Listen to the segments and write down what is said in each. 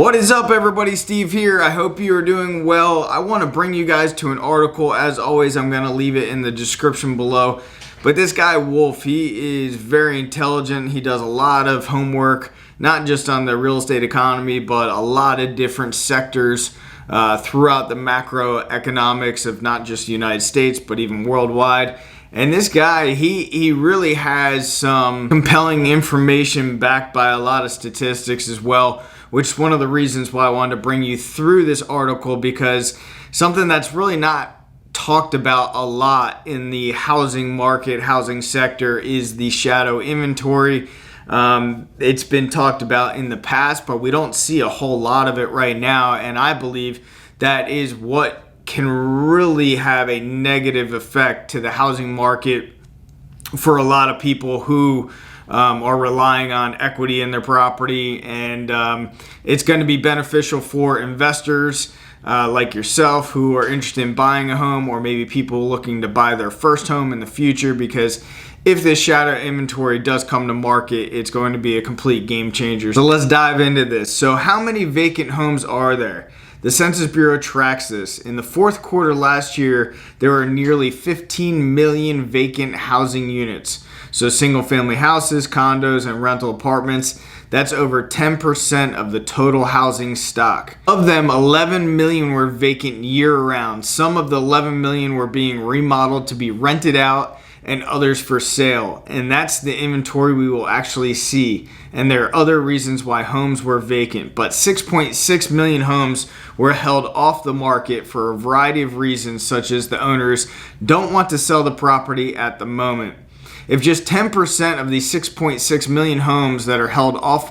What is up, everybody? Steve here. I hope you are doing well. I want to bring you guys to an article. As always, I'm going to leave it in the description below. But this guy, Wolf, he is very intelligent. He does a lot of homework, not just on the real estate economy, but a lot of different sectors throughout the macroeconomics of not just the United States, but even worldwide. And this guy, he really has some compelling information backed by a lot of statistics as well, which is one of the reasons why I wanted to bring you through this article, because something that's really not talked about a lot in the housing market, housing sector, is the shadow inventory. It's been talked about in the past, but we don't see a whole lot of it right now, and I believe that is what can really have a negative effect to the housing market for a lot of people who are relying on equity in their property. And it's going to be beneficial for investors like yourself who are interested in buying a home, or maybe people looking to buy their first home in the future, because if this shadow inventory does come to market, it's going to be a complete game changer. So let's dive into this. So how many vacant homes are there? The Census Bureau tracks this. In the fourth quarter last year, there were nearly 15 million vacant housing units. So single family houses, condos, and rental apartments. That's over 10% of the total housing stock. Of them, 11 million were vacant year-round. Some of the 11 million were being remodeled to be rented out, and others for sale. And that's the inventory we will actually see. And there are other reasons why homes were vacant, but 6.6 million homes were held off the market for a variety of reasons, such as the owners don't want to sell the property at the moment. If just 10% of these 6.6 million homes that are held off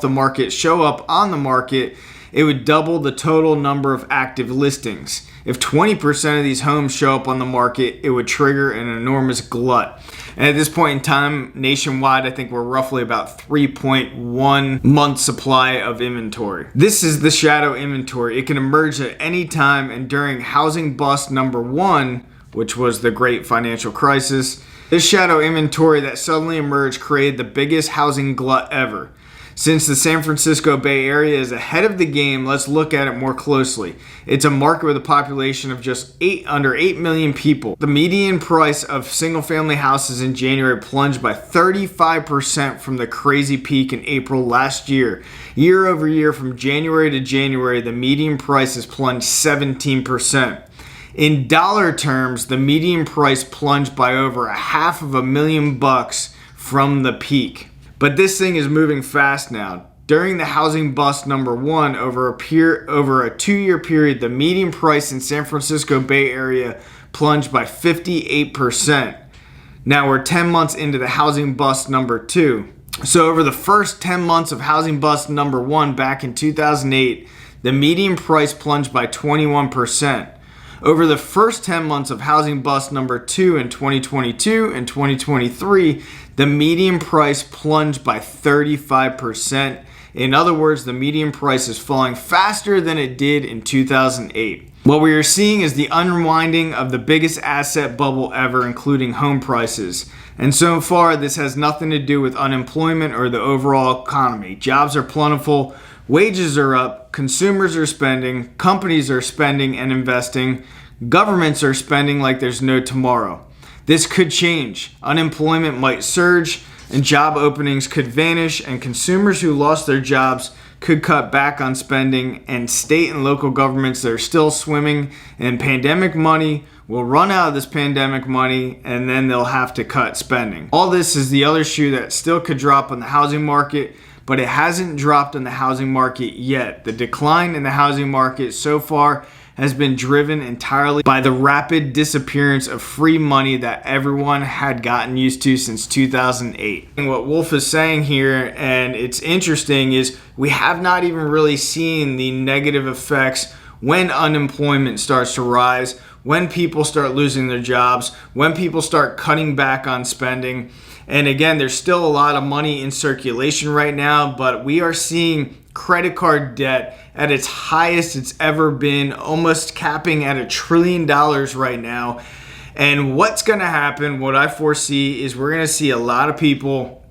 the market show up on the market, it would double the total number of active listings. If 20% of these homes show up on the market, it would trigger an enormous glut. And at this point in time, nationwide, I think we're roughly about 3.1 month supply of inventory. This is the shadow inventory. It can emerge at any time, and during housing bust number 1, which was the great financial crisis, this shadow inventory that suddenly emerged created the biggest housing glut ever. Since the San Francisco Bay Area is ahead of the game, let's look at it more closely. It's a market with a population of just under 8 million people. The median price of single-family houses in January plunged by 35% from the crazy peak in April last year. Year over year, from January to January, the median price has plunged 17%. In dollar terms, the median price plunged by over $500,000 from the peak. But this thing is moving fast now. During the housing bust number 1, over a 2-year period, the median price in San Francisco Bay Area plunged by 58%. Now we're 10 months into the housing bust number 2. So over the first 10 months of housing bust number 1 back in 2008, the median price plunged by 21%. Over the first 10 months of housing bust number 2 in 2022 and 2023, the median price plunged by 35%. In other words, the median price is falling faster than it did in 2008. What we are seeing is the unwinding of the biggest asset bubble ever, including home prices. And so far, this has nothing to do with unemployment or the overall economy. Jobs are plentiful, wages are up, consumers are spending, companies are spending and investing, governments are spending like there's no tomorrow. This could change. Unemployment might surge, and job openings could vanish, and consumers who lost their jobs could cut back on spending, and state and local governments that are still swimming in pandemic money will run out of this pandemic money, and then they'll have to cut spending. All this is the other shoe that still could drop on the housing market, but it hasn't dropped on the housing market yet. The decline in the housing market so far has been driven entirely by the rapid disappearance of free money that everyone had gotten used to since 2008. And what Wolf is saying here, and it's interesting, is we have not even really seen the negative effects when unemployment starts to rise, when people start losing their jobs, when people start cutting back on spending. And again, there's still a lot of money in circulation right now, but we are seeing credit card debt at its highest it's ever been, almost capping at $1 trillion right now. And what's going to happen, what I foresee, is we're going to see a lot of people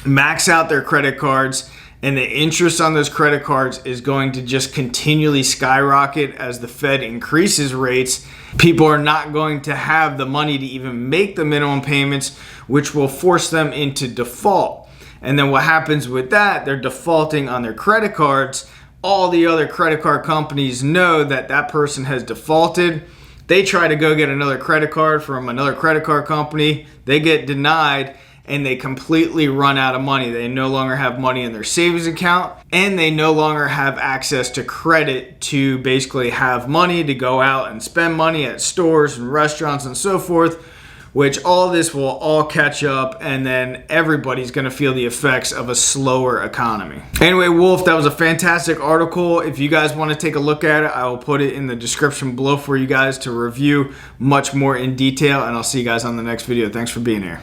max out their credit cards and the interest on those credit cards is going to just continually skyrocket as the Fed increases rates. People are not going to have the money to even make the minimum payments, which will force them into default. And then what happens with that, they're defaulting on their credit cards. All the other credit card companies know that that person has defaulted. They try to go get another credit card from another credit card company. They get denied, and they completely run out of money. They no longer have money in their savings account, and they no longer have access to credit to basically have money to go out and spend money at stores and restaurants and so forth, which all this will all catch up, and then everybody's gonna feel the effects of a slower economy. Anyway, Wolf, that was a fantastic article. If you guys wanna take a look at it, I will put it in the description below for you guys to review much more in detail, and I'll see you guys on the next video. Thanks for being here.